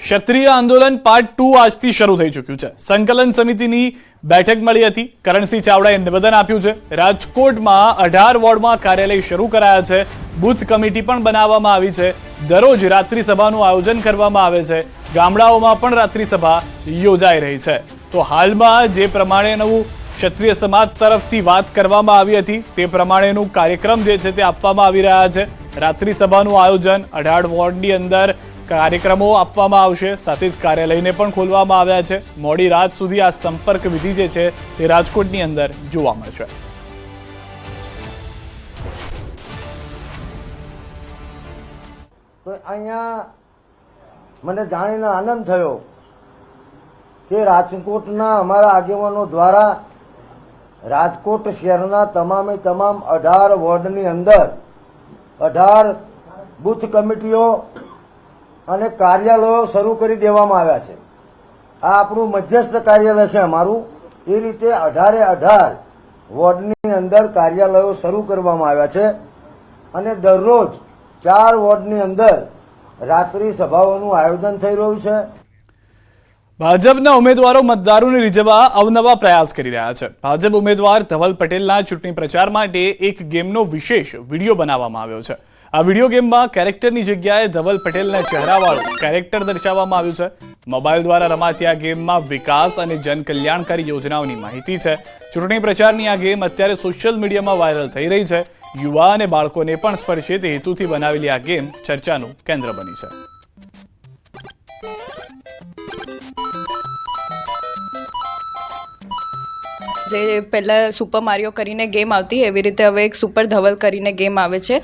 ક્ષત્રિય આંદોલન પાર્ટ 2 આજથી શરૂ થઈ ચૂક્યું છે। સંકલન સમિતિની બેઠક મળી હતી। કરણસિંહ ચાવડાએ નિવેદન આપ્યું છે। રાજકોટમાં 18 વોર્ડમાં કાર્યાલય શરૂ કરાયા છે। બૂથ કમિટી પણ બનાવવામાં આવી છે। દરરોજ રાત્રિ સભાનું આયોજન કરવામાં આવે છે। ગામડાઓમાં પણ રાત્રિ સભા યોજાઈ રહી છે। તો હાલમાં જે પ્રમાણેનું ક્ષત્રિય સમાજ તરફથી વાત કરવામાં આવી હતી તે પ્રમાણેનું કાર્યક્રમ જે છે તે આપવામાં આવી રહ્યા છે। રાત્રિ સભાનું આયોજન 18 વોર્ડની અંદર કાર્યક્રમો આપવામાં આવશે। સાથે જ કાર્યાલયને પણ ખોલવામાં આવ્યા છે। મોડી રાત સુધી આ સંપર્ક વિધિ જે છે તે રાજકોટની અંદર જોવા મળશે। તો અહીંયા મને જાણીને આનંદ થયો કે રાજકોટના અમારા આગેવાનો દ્વારા રાજકોટ શહેરના તમામે તમામ 18 વોર્ડની અંદર 18 બૂથ કમિટીઓ અને કાર્યાલયો શરૂ કરી દેવામાં આવ્યા છે। આ આપણું મધ્યસ્થ કાર્યાલય છે અમારું। એ રીતે 18 વોર્ડની અંદર કાર્યાલયો શરૂ કરવામાં આવ્યા છે અને દરરોજ 4 વોર્ડની અંદર રાત્રિ સભાઓનું આયોજન થઈ રહ્યું છે। ભાજપના ઉમેદવારો મતદારોને રીઝવવા અવનવા પ્રયાસ કરી રહ્યા છે। ભાજપ ઉમેદવાર ધવલ પટેલના ચૂંટણી પ્રચાર માટે એક ગેમનો વિશેષ વિડીયો બનાવવામાં આવ્યો છે। આ વિડીયો ગેમમાં કેરેક્ટરની જગ્યાએ ધવલ પટેલના ચહેરાવાળું કેરેક્ટર દર્શાવવામાં આવ્યું છે। મોબાઈલ દ્વારા રમાતી આ ગેમમાં વિકાસ અને જનકલ્યાણકારી યોજનાઓની માહિતી છે। ચૂંટણી પ્રચારની આ ગેમ અત્યારે સોશિયલ મીડિયામાં વાયરલ થઈ રહી છે। યુવા અને બાળકોને પણ સ્પર્શે તે હેતુથી બનાવેલી આ ગેમ ચર્ચાનું કેન્દ્ર બની છે। જે પહેલાં સુપર મારિયો કરીને ગેમ આવતી એવી રીતે હવે એક સુપર ધવલ કરીને ગેમ આવે છે।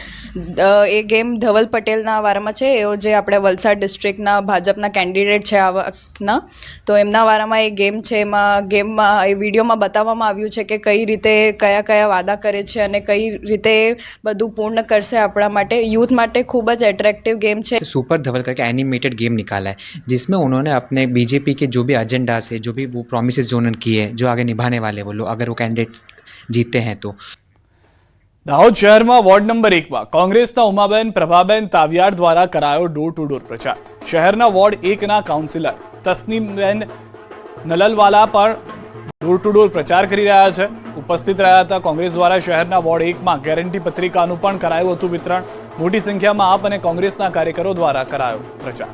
એ ગેમ ધવલ પટેલના વારામાં છે। એઓ જે આપણે વલસાડ ડિસ્ટ્રિક્ટના ભાજપના કેન્ડિડેટ છે આ વખતના, તો એમના વારામાં એ ગેમ છે। એમાં ગેમમાં એ વિડીયોમાં બતાવવામાં આવ્યું છે કે કઈ રીતે કયા કયા વાદા કરે છે અને કઈ રીતે બધું પૂર્ણ કરશે આપણા માટે, यूथ માટે खूब જ एट्रैक्टिव गेम है। सुपर धवल करके एनिमेटेड गेम निकाला है जिसमें उन्होंने अपने बीजेपी के जो भी एजेंडास है, जो भी वो प्रॉमिसेस जो उन्होंने किए हैं, जो आगे निभाने वाले वो लोग अगर वो कैंडिडेट जीतते हैं तो। દાહોદ શહેરમાં વોર્ડ નંબર 1 માં કોંગ્રેસના ઉમાબેન પ્રભાબેન તાવિયાડ દ્વારા કરાયો ડોર ટુ ડોર પ્રચાર। શહેરના વોર્ડ 1 ના કાઉન્સિલર તસ્નીમબેન નલલવાલા પણ ડોર ટુ ડોર પ્રચાર કરી રહ્યા છે। ઉપસ્થિત રહ્યા હતા। કોંગ્રેસ દ્વારા શહેરના વોર્ડ 1 માં ગેરંટી પત્રિકાનું પણ કરાયું હતું વિતરણ। મોટી સંખ્યામાં આપ અને કોંગ્રેસના કાર્યકરો દ્વારા કરાયો પ્રચાર।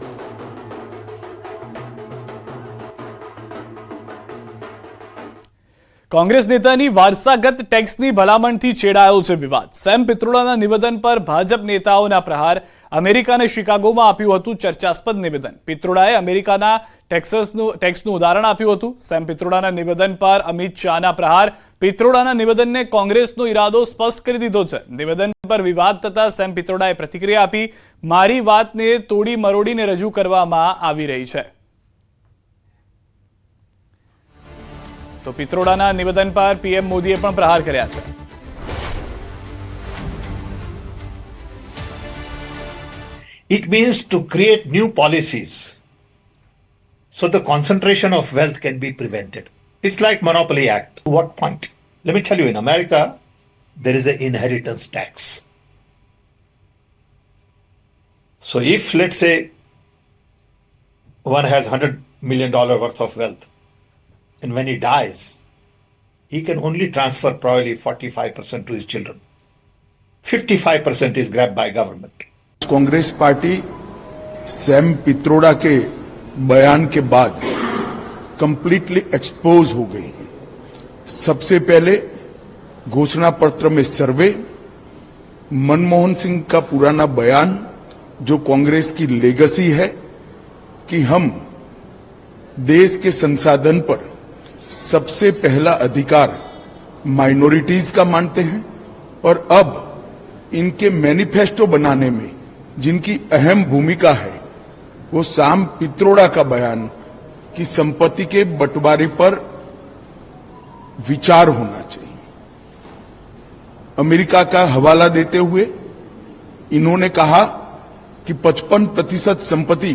કોંગ્રેસ નેતાની વારસાગત ટેક્સની ભલામણથી છેડાયો છે વિવાદ। સેમ પિત્રોડાના નિવેદન પર ભાજપ નેતાઓના પ્રહાર। અમેરિકાને શિકાગોમાં આપ્યું હતું ચર્ચાસ્પદ નિવેદન। પિત્રોડાએ અમેરિકાના ટેક્સનું ઉદાહરણ આપ્યું હતું। સેમ પિત્રોડાના નિવેદન પર અમિત શાહના પ્રહાર। પિત્રોડાના નિવેદનને કોંગ્રેસનો ઇરાદો સ્પષ્ટ કરી દીધો છે। નિવેદન પર વિવાદ થતા સેમ પિત્રોડાએ પ્રતિક્રિયા આપી। મારી વાતને તોડી મરોડીને રજૂ કરવામાં આવી રહી છે। તો પિત્રોડાના નિવેદન પર પીએમ મોદીએ પણ પ્રહાર કર્યા છે। It means to create new policies so the concentration of wealth can be prevented. It's like Monopoly Act. To what point? Let me tell you, in America, there is an inheritance tax. So if, let's say, one has $100 million worth of wealth, and when he dies, he can only transfer probably 45% to his children. 55% is grabbed by government. Congress party Sam Pitroda के बयान के बाद completely expose हो गई। सबसे पहले घोषणा पत्र में सर्वे, मनमोहन सिंह का पुराना बयान जो कांग्रेस की लेगेसी है कि हम देश के संसाधन पर सबसे पहला अधिकार माइनॉरिटीज का मानते हैं और अब इनके मैनिफेस्टो बनाने में जिनकी अहम भूमिका है वो सैम पित्रोड़ा का बयान कि संपत्ति के बंटवारे पर विचार होना चाहिए। अमेरिका का हवाला देते हुए इन्होंने कहा कि 55% संपत्ति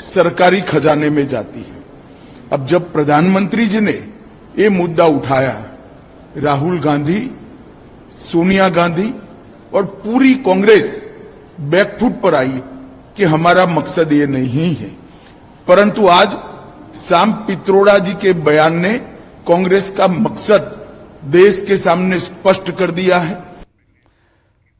सरकारी खजाने में जाती है। अब जब प्रधानमंत्री जी ने ये मुद्दा उठाया, राहुल गांधी, सोनिया गांधी और पूरी कांग्रेस बैकफुट पर आई कि हमारा मकसद ये नहीं है। परंतु आज सैम पित्रोड़ा जी के बयान ने कांग्रेस का मकसद देश के सामने स्पष्ट कर दिया है।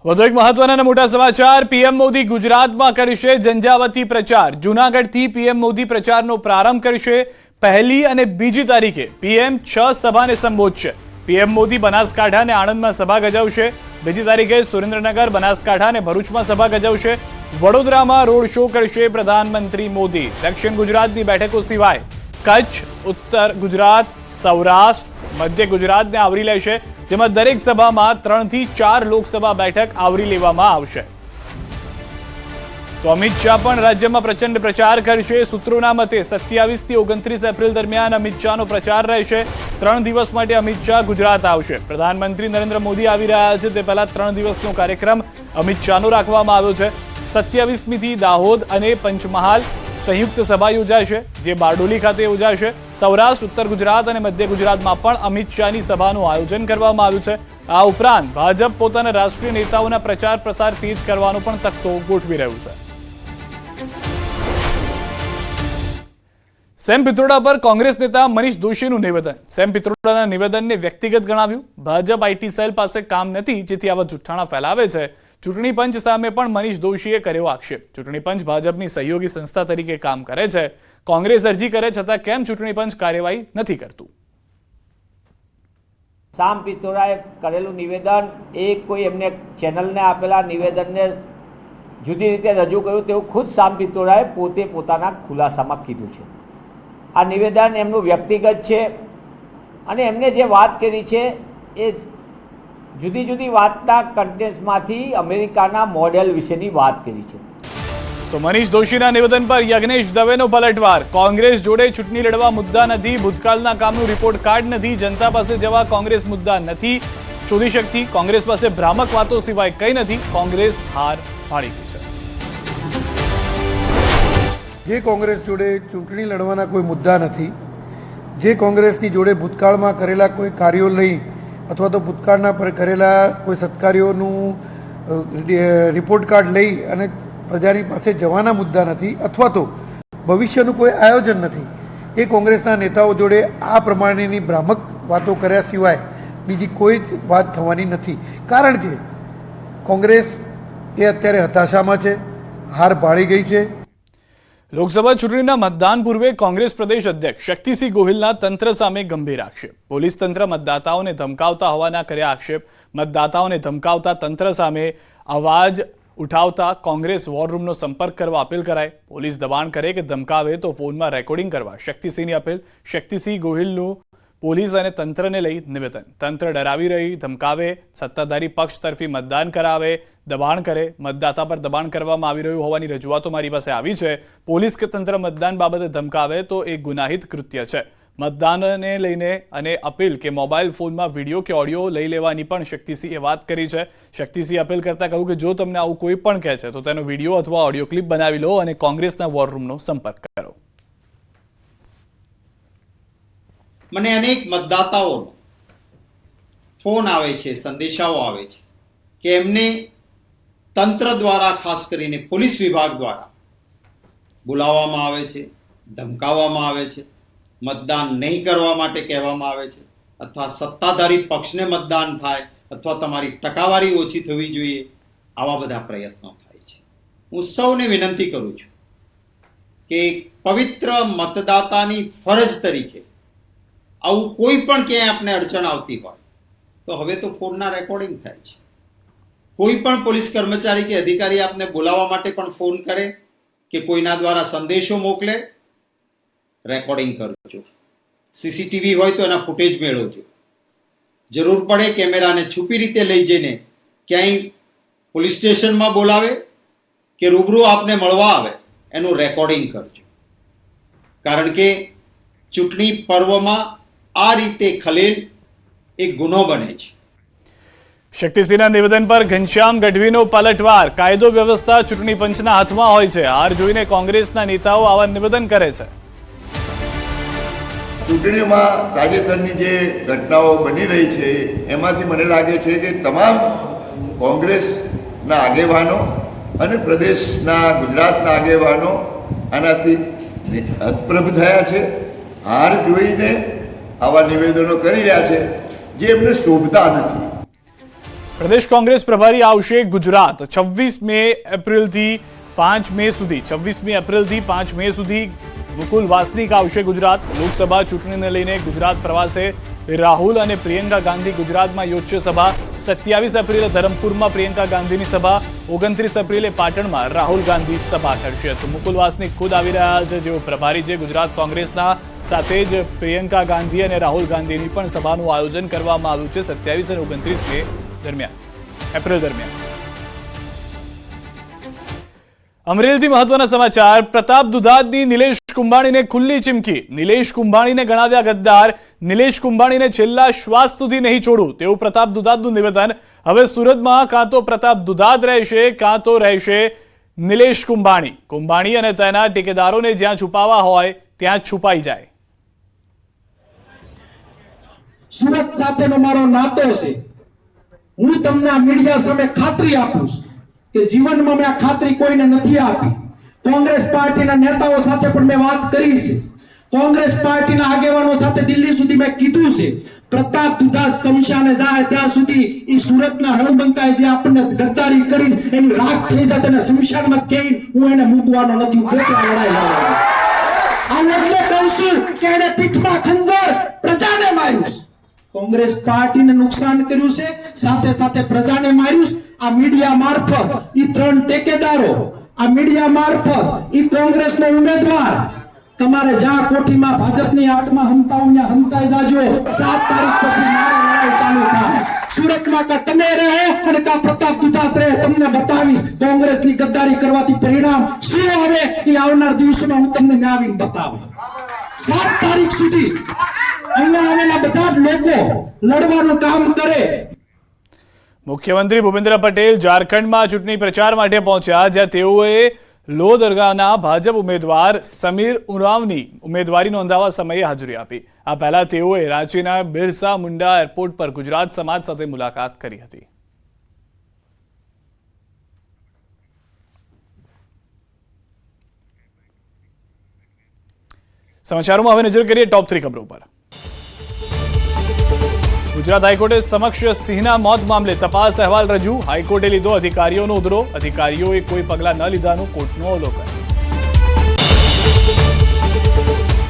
વધુ એક મહત્વના અને મોટા સમાચાર. પીએમ મોદી ગુજરાતમાં કરશે ઝંઝાવતી પ્રચાર. જૂનાગઢથી પીએમ મોદી પ્રચારનો પ્રારંભ કરશે. પહેલી અને બીજી તારીખે પીએમ 6 સભાને સંબોધશે. પીએમ મોદી બનાસકાંઠા અને આણંદમાં સભા ગજાવશે. બીજી તારીખે સુરેન્દ્રનગર, બનાસકાંઠા અને ભરૂચમાં સભા ગજાવશે. વડોદરામાં રોડ શો કરશે પ્રધાનમંત્રી મોદી. દક્ષિણ ગુજરાતની બેઠકો સિવાય કચ્છ, ઉત્તર ગુજરાત, સૌરાષ્ટ્ર, મધ્ય ગુજરાતને આવરી લેશે, જેમાં દરેક સભામાં 3 થી 4 લોકસભા બેઠક આવરી લેવામાં આવશે. તો અમિત શાહ પણ રાજ્યમાં પ્રચંડ પ્રચાર કરશે. સૂત્રોના મતે 27 થી 29 એપ્રિલ દરમિયાન અમિત શાહનો પ્રચાર રહેશે. 3 દિવસ માટે અમિત શાહ ગુજરાત આવશે. પ્રધાનમંત્રી નરેન્દ્ર મોદી આવી રહ્યા છે તે પહેલા 3 દિવસનો કાર્યક્રમ અમિત શાહનો રાખવામાં આવ્યો છે. 27મીથી દાહોદ અને પંચમહાલ સંયુક્ત સભા યોજાશે, જે બારડોલી ખાતે યોજાશે. સૌરાષ્ટ્ર, ઉત્તર ગુજરાત અને મધ્ય ગુજરાતમાં પણ અમિત શાહની સભાનું આયોજન કરવામાં આવ્યું છે. આ ઉપરાંત ભાજપ પોતાના રાષ્ટ્રીય નેતાઓના પ્રચાર પ્રસાર તેજ કરવાનો પણ તખતો ગોઠવી રહ્યું છે. સેમ પિત્રોડા પર કોંગ્રેસ નેતા મનીષ દોશીનું નિવેદન. સેમ પિત્રોડાના નિવેદનને વ્યક્તિગત ગણાવ્યું. ભાજપ આઈટી સેલ પાસે કામ નથી, જેથી આવા જુઠ્ઠાણા ફેલાવે છે. ચૂંટણી પંચ સામે પણ મનીષ દોશીએ કર્યો આક્ષેપ. ચૂંટણી પંચ ભાજપની સહયોગી સંસ્થા તરીકે કામ કરે છે. કોંગ્રેસ અરજી કરે છતાં કેમ ચૂંટણી પંચ કાર્યવાહી નથી કરતું? સામ પિત્રોડાએ કરેલું નિવેદન એ કોઈ એમને ચેનલને આપેલા નિવેદનને જુદી રીતે રજૂ કર્યું તેવું ખુદ સામ પિત્રોડાએ પોતે પોતાના ખુલાસામાં કીધું છે. આ નિવેદન એમનું વ્યક્તિગત છે અને એમને જે વાત કરી છે એ જુદી જુદી વાતના કન્ટેન્ટમાંથી અમેરિકાના મોડેલ વિશેની વાત કરી છે. તો મનીષ દોશીના નિવેદન પર યજ્ઞેશ દવેનો પલટવાર. કોંગ્રેસ જોડે ચૂંટણી લડવા મુદ્દા નથી, ભૂતકાળના કામનું રિપોર્ટ કાર્ડ નથી, જનતા પાસે જવા કોંગ્રેસ મુદ્દા નથી શોધી શકતી. કોંગ્રેસ પાસે ભ્રામક વાતો સિવાય કંઈ નથી. કોંગ્રેસ હાર પાડી ગઈ છે. જે કોંગ્રેસ જોડે ચૂંટણી લડવાના કોઈ મુદ્દા નથી, જે કોંગ્રેસની જોડે ભૂતકાળમાં કરેલા કોઈ કાર્યો લઈ અથવા તો ભૂતકાળના પર કરેલા કોઈ સત્કાર્યોનું રિપોર્ટ કાર્ડ લઈ અને પ્રજાની પાસે જવાના મુદ્દા નથી અથવા તો ભવિષ્યનું કોઈ આયોજન નથી, એ કોંગ્રેસના નેતાઓ જોડે આ પ્રમાણેની ભ્રામક વાતો કર્યા સિવાય બીજી કોઈ જ વાત થવાની નથી. કારણ કે કોંગ્રેસ એ અત્યારે હતાશામાં છે, હાર ભાળી ગઈ છે. લોકસભા ચૂંટણીના મતદાન પૂર્વે કોંગ્રેસ પ્રદેશ અધ્યક્ષ શક્તિસિંહ ગોહિલના તંત્ર સામે ગંભીર આક્ષેપ. પોલીસ તંત્ર મતદાતાઓને ધમકાવતા હોવાના કર્યા આક્ષેપ. મતદાતાઓને ધમકાવતા તંત્ર સામે અવાજ ઉઠાવતા કોંગ્રેસ વોર રૂમનો સંપર્ક કરવા અપીલ કરાય. પોલીસ દબાણ કરે કે ધમકાવે તો ફોનમાં રેકોર્ડિંગ કરવા શક્તિસિંહની અપીલ. શક્તિસિંહ ગોહિલનું પોલીસ અને તંત્રને લઈ નિવેદન. તંત્ર ડરાવી રહી, ધમકાવે, સત્તાધારી પક્ષ તરફી મતદાન કરાવે, દબાણ કરે. મતદાતા પર દબાણ કરવામાં આવી રહ્યું હોવાની રજૂઆતો મારી પાસે આવી છે. પોલીસ કે તંત્ર મતદાન બાબતે ધમકાવે તો એ ગુનાહિત કૃત્ય છે. મતદાનને લઈને અને અપીલ કે મોબાઈલ ફોનમાં વિડીયો કે ઓડિયો લઈ લેવાની પણ શક્તિસિંહે વાત કરી છે. શક્તિસિંહ અપીલ કરતા કહ્યું કે જો તમને આવું કોઈ પણ કહે છે તો તેનો વિડીયો અથવા ઓડિયો ક્લિપ બનાવી લો અને કોંગ્રેસના વોર રૂમનો સંપર્ક કરો. મને અનેક મતદાતાઓનો ફોન આવે છે, સંદેશાઓ આવે છે કે એમને તંત્ર દ્વારા, ખાસ કરીને પોલીસ વિભાગ દ્વારા બોલાવવામાં આવે છે, ધમકાવવામાં આવે છે, મતદાન નહીં કરવા માટે કહેવામાં આવે છે, અથવા સત્તાધારી પક્ષને મતદાન થાય અથવા તમારી ટકાવારી ઓછી થવી જોઈએ, આવા બધા પ્રયત્નો થાય છે. હું સૌને વિનંતી કરું છું કે પવિત્ર મતદાતાની ફરજ તરીકે આવું કોઈ પણ ક્યાંય આપણે અડચણ આવતી હોય તો હવે તો ફોનના રેકોર્ડિંગ થાય છે. કોઈ પણ પોલીસ કર્મચારી કે અધિકારી આપને બોલાવવા માટે પણ ફોન કરે કે કોઈના દ્વારા સંદેશો મોકલે, રેકોર્ડિંગ કરજો. સીસીટીવી હોય તો એના ફૂટેજ મેળવજો. જરૂર પડે કેમેરાને છુપી રીતે લઈ જઈને ક્યાંય પોલીસ સ્ટેશનમાં બોલાવે કે રૂબરૂ આપને મળવા આવે એનું રેકોર્ડિંગ કરજો. કારણ કે ચૂંટણી પર્વમાં આ રીતે ખલેલ એક ગુનો બને છે. શક્તિસિંહના નિવેદન પર ઘનશ્યામ ગઢવીનો પલટવાર. કાયદો વ્યવસ્થા ચૂંટણી પંચના હાથમાં હોય છે. હાર જોઈને કોંગ્રેસના નેતાઓ આવા નિવેદન કરે છે. ચૂંટણીમાં તાજેતરની જે ઘટનાઓ બની રહી છે એમાંથી મને લાગે છે કે તમામ કોંગ્રેસના આગેવાનો અને પ્રદેશના ગુજરાતના આગેવાનો આનાથી હતપ્રભ થયા છે. હાર જોઈને આવા નિવેદનો કરી રહ્યા છે જે એમને શોભતા નથી. પ્રદેશ કોંગ્રેસ પ્રભારી આવશે ગુજરાત 26 એપ્રિલથી 5 મે સુધી 26 એપ્રિલથી 5 મે સુધી મુકુલ વાસનિક આવશે ગુજરાત. લોકસભા ચૂંટણીને લઈને ગુજરાત પ્રવાસે રાહુલ અને પ્રિયંકા ગાંધી ગુજરાતમાં યોજશે સભા. 27 એપ્રિલે ધરમપુરમાં પ્રિયંકા ગાંધીની સભા, 29 એપ્રિલે પાટણમાં રાહુલ ગાંધી સભા કરશે. તો મુકુલ વાસનિક ખુદ આવી રહ્યા છે, જેઓ પ્રભારી છે ગુજરાત કોંગ્રેસના. સાથે જ પ્રિયંકા ગાંધી અને રાહુલ ગાંધીની પણ સભાનું આયોજન કરવામાં આવ્યું છે 27 અને 29 મે એપ્રિલ દરમિયાન. અમરેલીથી મહત્વના સમાચાર. પ્રતાપ દુધાતની નિલેશ કુંભાણીને ખુલ્લી ચીમકી. નિલેશ કુંભાણીને ગણાવ્યા ગદ્દાર. નિલેશ કુંભાણીને છેલ્લા શ્વાસ સુધી નહીં છોડું તેવું પ્રતાપ દુધાતનું નિવેદન. હવે સુરતમાં કાં તો પ્રતાપ દુધાત રહેશે કાં તો રહેશે નિલેશ કુંભાણી. કુંભાણી અને તેના ટેકેદારોને જ્યાં છુપાવા હોય ત્યાં છુપાઈ જાય. સુરત સાથેનો મારો નાતો છે. હું તમને મીડિયા સામે ખાતરી આપું છું કે જીવનમાં મેં આ ખાતરી કોઈને નથી આપી. કોંગ્રેસ પાર્ટીના નેતાઓ સાથે પણ મેં વાત કરી છે. કોંગ્રેસ પાર્ટીના આગેવાનો સાથે દિલ્હી સુધી મેં કીધું છે પ્રતાપ દુધાત શમશાને જાય ત્યાં સુધી એ સુરતના હળવંકાએ જે આપણને ગદ્દારી કરી એની રાખ થઈ જાય તેને શમશાનમાં કહીને હું એને મૂકવાનો નથી. પોતે લડાઈ લડવાનો. આ એટલે કહું છું કે એને પીઠમાં ખંજર પ્રજાને માર્યું. કોંગ્રેસ પાર્ટીને નુકસાન કર્યું છે, સાથે સાથે પ્રજાને માર્યું. આ મીડિયા મારફત ઈ 3 ટેકેદારો, આ મીડિયા મારફત ઈ કોંગ્રેસનો ઉમેદવાર તમારે જ્યાં કોઠીમાં ભાજપની આડમાં હંતાવું ત્યાં હંતાઈ જાજો. 7 તારીખ પછી મારી લડાઈ ચાલુ થાય. સુરતમાં કા તમે રહો અને કા પ્રતાપ દુધાત રહે, તમને બતાવીશ કોંગ્રેસની ગદ્દારી કરવાથી પરિણામ શું આવે એ આવનાર દિવસોમાં હું તમને આવીને બતાવું. 7 તારીખ સુધી અહીંયા આવેલા બધા જ લોકો લડવાનું કામ કરે. મુખ્યમંત્રી ભૂપેન્દ્ર પટેલ ઝારખંડમાં ચૂંટણી પ્રચાર માટે પહોંચ્યા, જ્યાં તેઓએ લોહદરગાહના ભાજપ ઉમેદવાર સમીર ઉરાવની ઉમેદવારી નોંધાવવા સમયે હાજરી આપી. આ પહેલા તેઓએ રાંચીના બિરસા મુંડા એરપોર્ટ પર ગુજરાત સમાજ સાથે મુલાકાત કરી હતી. સમાચારોમાં હવે નજર કરીએ ટોપ 3 ખબરો પર. ગુજરાત હાઈકોર્ટે સમક્ષ સિંહના મોત મામલે તપાસ અહેવાલ રજૂ. હાઈકોર્ટે લીધો અધિકારીઓનો ઉધરો. અધિકારીઓએ કોઈ પગલાં ન લીધાનું કોર્ટનું અવલોકન.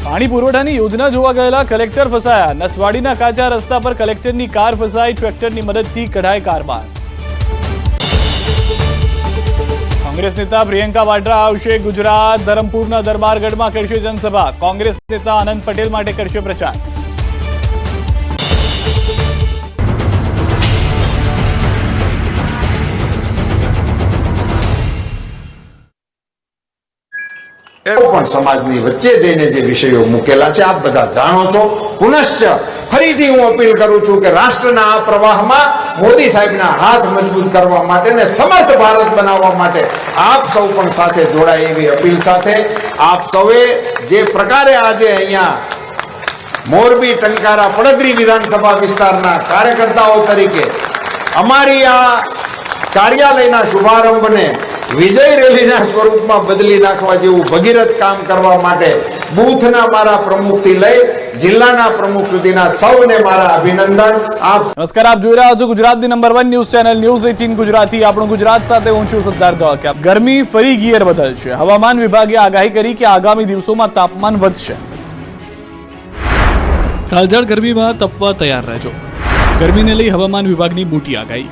પાણી પુરવઠાની યોજના જોવા ગયેલા કલેક્ટર ફસાયા. નસવાડીના કાચા રસ્તા પર કલેક્ટરની કાર ફસાઈ. ટ્રેક્ટરની મદદથી કઢાય કાર બહાર. કોંગ્રેસ નેતા પ્રિયંકા વાડ્રા આવશે ગુજરાત. ધરમપુરના દરબારગઢમાં કરશે જનસભા. કોંગ્રેસ નેતા આનંદ પટેલ માટે કરશે પ્રચાર. પણ સમાજની વચ્ચે જઈને જે વિષયો મૂકેલા છે આપ બધા જાણો છો. પુનશ્ચ ફરીથી હું અપીલ કરું છું કે રાષ્ટ્રના આ પ્રવાહમાં મોદી સાહેબના હાથ મજબૂત કરવા માટે ને સમર્થ ભારત બનાવવા માટે આપ સૌ પણ સાથે જોડાય એવી અપીલ સાથે આપ સૌએ જે પ્રકારે આજે અહીંયા મોરબી, ટંકારા, પડદરી વિધાનસભા વિસ્તારના કાર્યકર્તાઓ તરીકે અમારી આ કાર્યાલયના શુભારંભને વિજય રેલીના સ્વરૂપમાં બદલી નાખવા જેવું ભગીરથ કામ કરવા માટે બૂથના મારા પ્રમુખથી લઈ જિલ્લાના પ્રમુખ સુધીના સૌને મારા અભિનંદન. નમસ્કાર, આપ જોઈ રહ્યા છો ગુજરાતની number 1 news channel news 18 Gujarati. આપણું ગુજરાત સાથે હું છું સિદ્ધાર્થ ધોળકિયા. ગરમી ફરી ગિયર બદલશે. હવામાન વિભાગે આગાહી કરી કે આગામી દિવસોમાં તાપમાન વધશે. કાળઝાળ ગરમીમાં તપવા તૈયાર રહેજો. ગરમીને લઈ હવામાન વિભાગની મોટી આગાહી.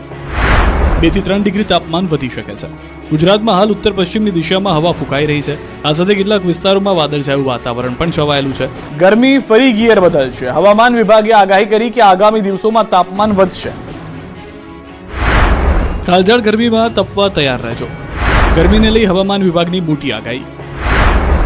2 થી 3 ડિગ્રી તાપમાન વધી શકે છે. ગુજરાતમાં હાલ ઉત્તર પશ્ચિમની દિશામાં હવા ફૂંકાઈ રહી છે. આ સાથે કેટલાક વિસ્તારોમાં વાદળછાયું વાતાવરણ પણ છવાયેલું છે. ગરમી ફરી ગિયર બદલશે. હવામાન વિભાગે આગાહી કરી કે આગામી દિવસોમાં તાપમાન વધશે. કાળઝાળ ગરમીમાં તપવા તૈયાર રહેજો. ગરમીને લઈ હવામાન વિભાગની મોટી આગાહી.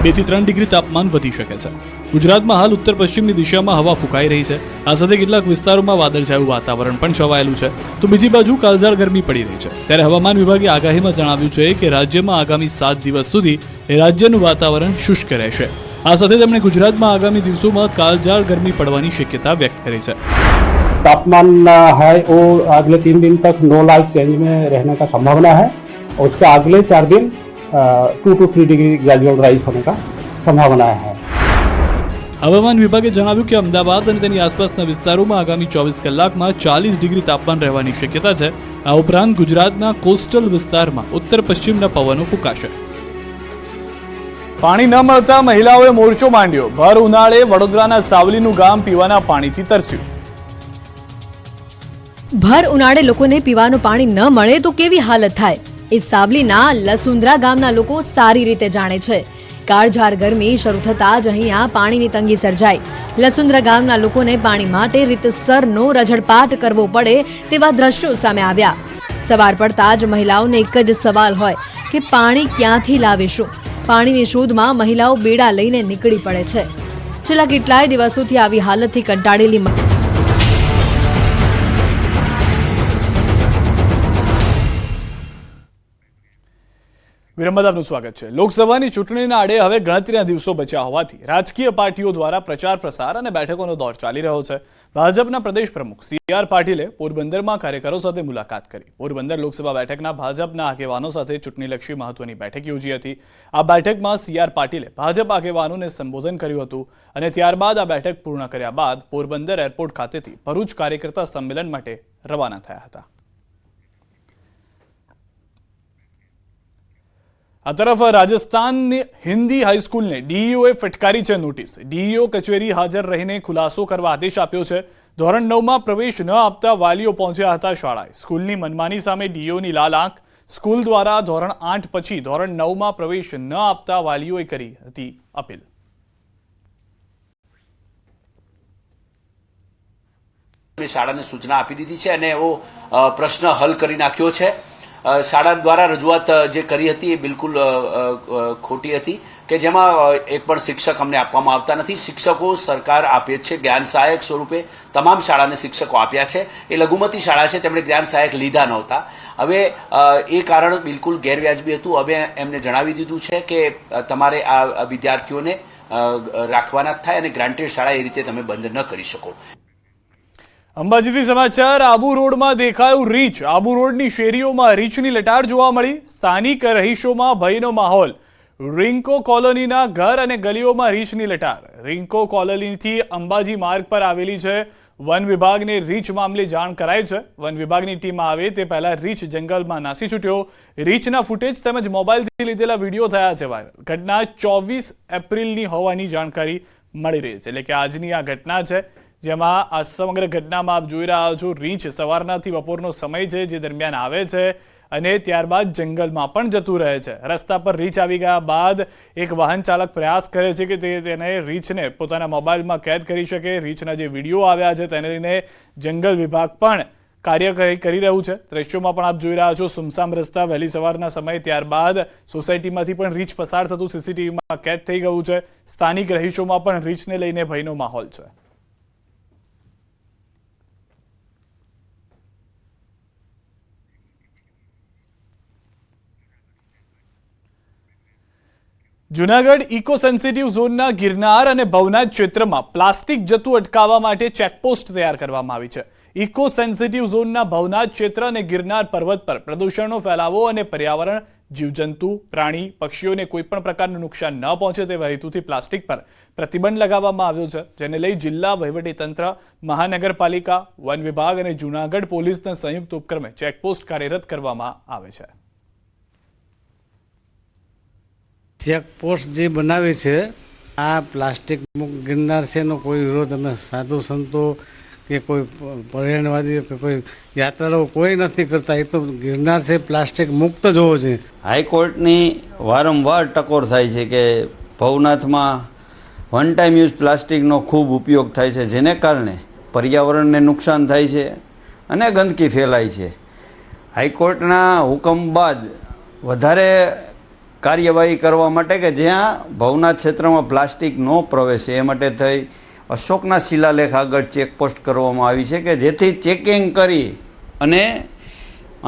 2 થી 3 ડિગ્રી તાપમાન વધી શકે છે. ગુજરાતમાં હાલ ઉત્તર પશ્ચિમની દિશામાં હવા ફૂંકાઈ રહી છે. આ સાથે કેટલાક વિસ્તારોમાં વાદળછાયું વાતાવરણ પણ છવાયેલું છે. તો બીજી બાજુ કાળઝાળ ગરમી પડી રહી છે. ત્યારે હવામાન વિભાગે આગાહીમાં જણાવ્યું છે કે રાજ્યમાં આગામી 7 દિવસ સુધી રાજ્યનું વાતાવરણ શુષ્ક રહેશે. આ સાથે તેમણે ગુજરાતમાં આગામી દિવસોમાં કાળઝાળ ગરમી પડવાની શક્યતા વ્યક્ત કરી છે. तापमान है वो अगले 3 दिन तक 9 लाख रेंज में रहने का संभावना है और उसके अगले 4 दिन 2 to 3 डिग्री ग्रेजुअल राइज होने का संभावना है। હવામાન વિભાગે જણાવ્યું કે અમદાવાદ અને તેની આસપાસના વિસ્તારોમાં આગામી 24 કલાકમાં 40 ડિગ્રી તાપમાન રહેવાની શક્યતા છે. આ ઉપરાંત ગુજરાતના કોસ્ટલ વિસ્તારમાં ઉત્તર પશ્ચિમના પવનો ફૂંકાશે. પાણી ન મળતા મહિલાઓએ મોરચો માંડ્યો. ભર ઉનાળે વડોદરાના સાવલીનું ગામ પીવાના પાણીથી તરસ્યું. ભર ઉનાળે લોકોને પીવાનું પાણી ન મળે તો કેવી હાલત થાય એ સાવલીના લસુંદ્રા ગામના લોકો સારી રીતે જાણે છે. કાળઝાળ ગરમી શરૂ થતાં જ અહીંયા પાણીની તંગી સર્જાઈ. લસુંદ્રા ગામના લોકોને પાણી માટે રીતસરનો રઝળપાટ કરવો પડે તેવા દ્રશ્યો સામે આવ્યા. સવાર પડતા જ મહિલાઓને એક જ સવાલ હોય કે પાણી ક્યાંથી લાવીશું. પાણીની શોધમાં મહિલાઓ બેડા લઈને નીકળી પડે છે. છેલ્લા કેટલાય દિવસોથી આવી હાલતથી કંટાળેલી વિરમબાદ આપનું સ્વાગત છે. લોકસભાની ચૂંટણીના આડે હવે ગણતરીના દિવસો બચ્યા હોવાથી રાજકીય પાર્ટીઓ દ્વારા પ્રચાર પ્રસાર અને બેઠકોનો દોર ચાલી રહ્યો છે. ભાજપના પ્રદેશ પ્રમુખ CR પાટીલે પોરબંદરમાં કાર્યકરો સાથે મુલાકાત કરી. પોરબંદર લોકસભા બેઠકના ભાજપના આગેવાનો સાથે ચૂંટણીલક્ષી મહત્વની બેઠક યોજી હતી. આ બેઠકમાં CR પાટીલે ભાજપ આગેવાનોને સંબોધન કર્યું હતું અને ત્યારબાદ આ બેઠક પૂર્ણ કર્યા બાદ પોરબંદર એરપોર્ટ ખાતેથી ભરૂચ કાર્યકર્તા સંમેલન માટે રવાના થયા હતા. આ તરફ રાજસ્થાનની હિન્દી હાઈસ્કૂલને DEOએ ફટકારી છે નોટિસ. DEO કચેરી હાજર રહીને ખુલાસો કરવા આદેશ આપ્યો છે. ધોરણ 9માં પ્રવેશ ન આપતા વાલીઓ પહોંચ્યા હતા શાળાએ. સ્કૂલની મનમાની સામે DEOની લાલ આંખ. સ્કૂલ દ્વારા ધોરણ 8 પછી ધોરણ 9માં પ્રવેશ ન આપતા વાલીઓએ કરી હતી અપીલ. શાળાને સૂચના આપી દીધી છે અને એવો પ્રશ્ન હલ કરી નાખ્યો છે. શાળા દ્વારા રજૂઆત જે કરી હતી એ બિલકુલ ખોટી હતી કે જેમાં એક પણ શિક્ષક અમને આપવામાં આવતા નથી. શિક્ષકો સરકાર આપે છે જ્ઞાન સહાયક સ્વરૂપે. તમામ શાળાને શિક્ષકો આપ્યા છે. એ લઘુમતી શાળા છે, તેમણે જ્ઞાન સહાયક લીધા નહોતા. હવે એ કારણ બિલકુલ ગેરવ્યાજબી હતું. હવે એમને જણાવી દીધું છે કે તમારે આ વિદ્યાર્થીઓને રાખવાના જ થાય અને ગ્રાન્ટેડ શાળા એ રીતે તમે બંધ ન કરી શકો. અંબાજીથી સમાચાર. આબુ રોડમાં દેખાયું રીંછ. આબુ રોડની શેરીઓમાં રીંછની લટાર જોવા મળી. સ્થાનિક રહીશોમાં ભયનો માહોલ. રિંકો કોલોનીના ઘર અને ગલીઓમાં રીંછની લટાર. રિંકો કોલોનીથી અંબાજી માર્ગ પર આવેલી છે. વન વિભાગને રીંછ મામલે જાણ કરાઈ છે. વન વિભાગની ટીમ આવે તે પહેલા રીંછ જંગલમાં નાસી છૂટ્યો. રીંછના ફૂટેજ તેમજ મોબાઈલથી લીધેલા વિડીયો થયા છે વાયરલ. ઘટના 24 એપ્રિલની હોવાની જાણકારી મળી રહી છે, એટલે કે આજની આ ઘટના છે, જેમાં આ સમગ્ર ઘટનામાં આપ જોઈ રહ્યા છો રીંછ સવારનાથી બપોરનો સમય છે જે દરમિયાન આવે છે અને ત્યારબાદ જંગલમાં પણ જતું રહે છે. રસ્તા પર રીંછ આવી ગયા બાદ એક વાહન ચાલક પ્રયાસ કરે છે કે તેને રીંછને પોતાના મોબાઈલમાં કેદ કરી શકે. રીંછના જે વિડીયો આવ્યા છે તેને લઈને જંગલ વિભાગ પણ કાર્ય કરી રહ્યું છે. દ્રશ્યોમાં પણ આપ જોઈ રહ્યા છો સુમસામ રસ્તા વહેલી સવારના સમયે. ત્યારબાદ સોસાયટીમાંથી પણ રીંછ પસાર થતું CCTVમાં કેદ થઈ ગયું છે. સ્થાનિક રહીશોમાં પણ રીંછને લઈને ભયનો માહોલ છે. જૂનાગઢ ઇકો સેન્સિટિવ ઝોનના ગિરનાર અને ભવનાથ ક્ષેત્રમાં પ્લાસ્ટિક જતું અટકાવવા માટે ચેકપોસ્ટ તૈયાર કરવામાં આવી છે. ઇકો સેન્સિટિવ ઝોનના ભવનાથ ક્ષેત્ર અને ગિરનાર પર્વત પર પ્રદૂષણનો ફેલાવો અને પર્યાવરણ, જીવજંતુ, પ્રાણી, પક્ષીઓને કોઈપણ પ્રકારનું નુકસાન ન પહોંચે તેવા હેતુથી પ્લાસ્ટિક પર પ્રતિબંધ લગાવવામાં આવ્યો છે, જેને લઈ જિલ્લા વહીવટીતંત્ર, મહાનગરપાલિકા, વન વિભાગ અને જૂનાગઢ પોલીસના સંયુક્ત ઉપક્રમે ચેકપોસ્ટ કાર્યરત કરવામાં આવે છે. ચેકપોસ્ટ જે બનાવી છે આ પ્લાસ્ટિક મુક્ત ગિરનાર છે એનો કોઈ વિરોધ અમે સાધુ સંતો કે કોઈ પર્યાવરણવાદી કે કોઈ યાત્રાળુઓ કોઈ નથી કરતા. એ તો ગિરનાર છે પ્લાસ્ટિક મુક્ત જ હોવો જોઈએ. હાઈકોર્ટની વારંવાર ટકોર થાય છે કે ભવનાથમાં વન ટાઈમ યુઝ પ્લાસ્ટિકનો ખૂબ ઉપયોગ થાય છે, જેને કારણે પર્યાવરણને નુકસાન થાય છે અને ગંદકી ફેલાય છે. હાઈકોર્ટના હુકમ બાદ વધારે કાર્યવાહી કરવા માટે કે જ્યાં ભવનાથ ક્ષેત્રમાં પ્લાસ્ટિક ન પ્રવેશે એ માટે થઈ અશોકના શિલાલેખ આગળ ચેકપોસ્ટ કરવામાં આવી છે કે જેથી ચેકિંગ કરી અને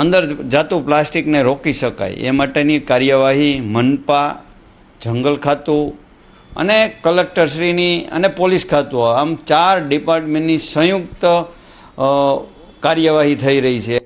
અંદર જાતું પ્લાસ્ટિકને રોકી શકાય. એ માટેની કાર્યવાહી મનપા, જંગલ ખાતું અને કલેક્ટરશ્રીની અને પોલીસ ખાતું આમ 4 ડિપાર્ટમેન્ટની સંયુક્ત કાર્યવાહી થઈ રહી છે.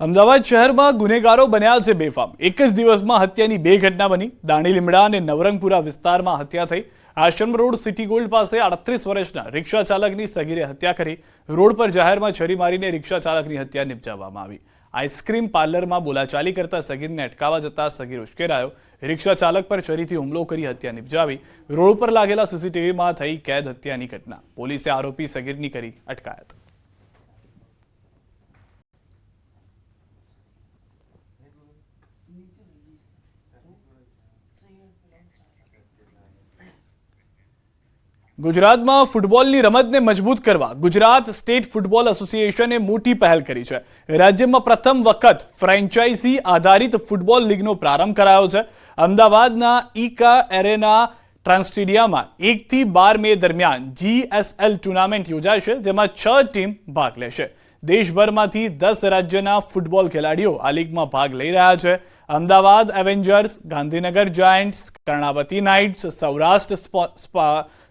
અમદાવાદ શહેરમાં ગુનેગારો બન્યા છે બેફામ. એક જ દિવસમાં હત્યાની 2 ઘટના બની. દાણી લીમડા અને નવરંગપુરા વિસ્તારમાં હત્યા થઈ. આશ્રમ રોડ સિટી ગોલ્ડ પાસે 38 વર્ષના રિક્ષા ચાલકની સગીરે હત્યા કરી. રોડ પર જાહેરમાં છરી મારીને રિક્ષા ચાલકની હત્યા નિપજાવવામાં આવી. આઈસ્ક્રીમ પાર્લરમાં બોલાચાલી કરતા સગીરને અટકાવવા જતા સગીર ઉશ્કેરાયો. રિક્ષા ચાલક પર છરીથી હુમલો કરી હત્યા નિપજાવી. રોડ પર લાગેલા સીસીટીવીમાં થઈ કેદ હત્યાની ઘટના. પોલીસે આરોપી સગીરની કરી અટકાયત. ગુજરાતમાં ફૂટબોલની રમતને મજબૂત કરવા ગુજરાત સ્ટેટ ફૂટબોલ એસોસિએશને મોટી પહેલ કરી છે. રાજ્યમાં પ્રથમ વખત ફ્રેન્ચાઇઝી આધારિત ફૂટબોલ લીગનો પ્રારંભ કરાયો છે. અમદાવાદના ઈકા એરેના ટ્રાન્સ સ્ટેડિયમમાં 1 થી 12 મે દરમિયાન GSL ટુર્નામેન્ટ યોજાશે, જેમાં 6 ટીમ ભાગ લેશે. દેશભરમાંથી 10 રાજ્યના ફૂટબોલ ખેલાડીઓ આ લીગમાં ભાગ લઈ રહ્યા છે. Ahmedabad avengers, Gandhinagar giants, Karnavati knights, Saurashtra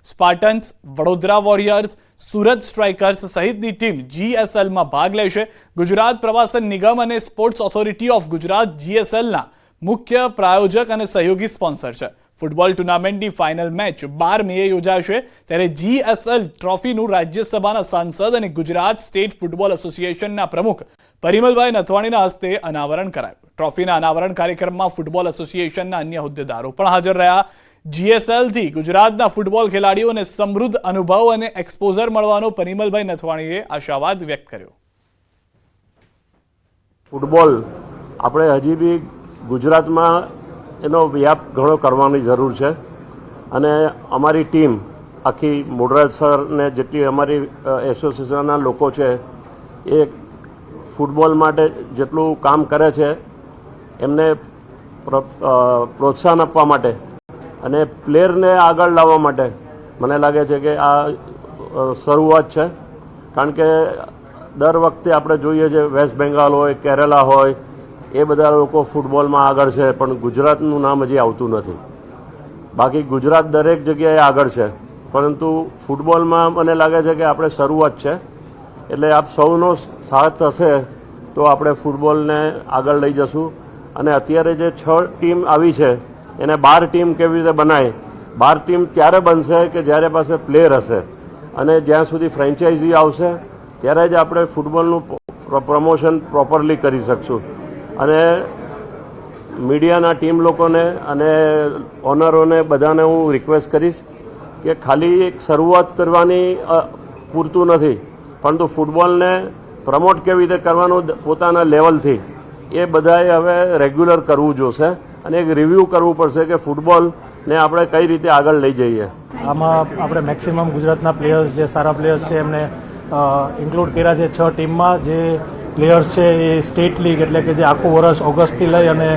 spartans, Vadodara warriors, Surat strikers સહિતની ટીમ GSLમાં ભાગ લેશે. ગુજરાત પ્રવાસન નિગમ અને સ્પોર્ટ્સ ઓથોરિટી ઓફ ગુજરાત GSLના મુખ્ય પ્રાયોજક અને સહયોગી સ્પોન્સર છે. ફૂટબોલ ટુર્નામેન્ટની ફાઇનલ મેચ 12 મે યોજાશે. ત્યારે GSL ટ્રોફીનું રાજ્યસભાના સાંસદ અને ગુજરાત સ્ટેટ ફૂટબોલ એસોસિએશનના પ્રમુખ પરિમલભાઈ નથવાણીના હસ્તે અનાવરણ કરાયું. ટ્રોફીના અનાવરણ કાર્યક્રમમાં ફૂટબોલ એસોસિએશનના અન્ય હોદ્દેદારો પણ હાજર રહ્યા. GSLથી ગુજરાતના ફૂટબોલ ખેલાડીઓને સમૃદ્ધ અનુભવ અને એક્સપોઝર મળવાનો પરિમલભાઈ નથવાણીએ આશાવાદ વ્યક્ત કર્યો. ફૂટબોલ આપણે હજી બી ગુજરાતમાં એનો વ્યાપ ઘણો કરવાની જરૂર છે અને અમારી ટીમ આખી મોડરાજ સરને જેટલી અમારી એસોસિએશનના લોકો છે એ ફૂટબોલ માટે જેટલું કામ કરે છે એમને પ્રોત્સાહન આપવા માટે અને પ્લેયરને આગળ લાવવા માટે મને લાગે છે કે આ શરૂઆત છે. કારણ કે દર વખતે આપણે જોઈએ છે વેસ્ટ બેંગાલ હોય, કેરેલા હોય, એ બધા લોકો ફૂટબોલમાં આગળ છે, પણ ગુજરાતનું નામ હજી આવતું નથી. બાકી ગુજરાત દરેક જગ્યાએ આગળ છે, પરંતુ ફૂટબોલમાં મને લાગે છે કે આપણે શરૂઆત છે. એટલે આપ સૌનો સાથ હશે તો આપણે ફૂટબોલને આગળ લઈ જશું. અને અત્યારે જે 6 ટીમ આવી છે એને 12 ટીમ કેવી રીતે બનાય? 12 ટીમ ત્યારે બનશે કે જ્યારે પાસે પ્લેયર હશે, અને જ્યાં સુધી ફ્રેન્ચાઇઝી આવશે ત્યારે જ આપણે ફૂટબોલનું પ્રમોશન પ્રોપરલી કરી શકશું. અને મીડિયાના ટીમ લોકોને અને ઓનરોને બધાને હું રિક્વેસ્ટ કરીશ કે ખાલી એક શરૂઆત કરવાની પૂરતું નથી, પરંતુ ફૂટબોલને પ્રમોટ કેવી રીતે કરવાનું પોતાના લેવલથી એ બધાએ હવે રેગ્યુલર કરવું જોશે અને એક રિવ્યૂ કરવું પડશે કે ફૂટબોલને આપણે કઈ રીતે આગળ લઈ જઈએ. આમાં આપણે મેક્સિમમ ગુજરાતના પ્લેયર્સ જે સારા પ્લેયર્સ છે એમને ઇન્ક્લુડ કર્યા છે 6 ટીમમાં. જે પ્લેયર્સ છે એ સ્ટેટ લીગ એટલે કે જે આખું વર્ષ ઓગસ્ટથી લઈ અને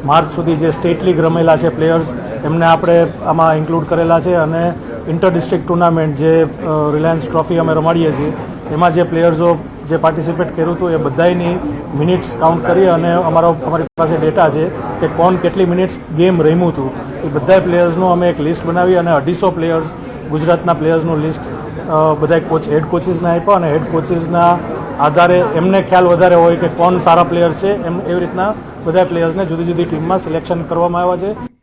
માર્ચ સુધી જે સ્ટેટ લીગ રમેલા છે પ્લેયર્સ એમને આપણે આમાં ઇન્ક્લુડ કરેલા છે. અને ઇન્ટર ડિસ્ટ્રિક્ટ ટુર્નામેન્ટ જે રિલાયન્સ ટ્રોફી અમે રમાડીએ છીએ એમાં જે પ્લેયર્સો જે પાર્ટિસિપેટ કર્યું હતું એ બધાની મિનિટ્સ કાઉન્ટ કરી અને અમારી પાસે ડેટા છે કે કોણ કેટલી મિનિટ્સ ગેમ રમ્યું હતું. એ બધા પ્લેયર્સનું અમે એક લિસ્ટ બનાવી અને 250 પ્લેયર્સ ગુજરાતના પ્લેયર્સનું લિસ્ટ બધા હેડ કોચિસને આપ્યા અને હેડ કોચિસના આધારે એમને ખ્યાલ વધારે હોય કે કોણ સારા પ્લેયર છે એમ એવી રીતના બધા પ્લેયર્સને જુદી જુદી ટીમમાં સિલેક્શન કરવામાં આવ્યા છે.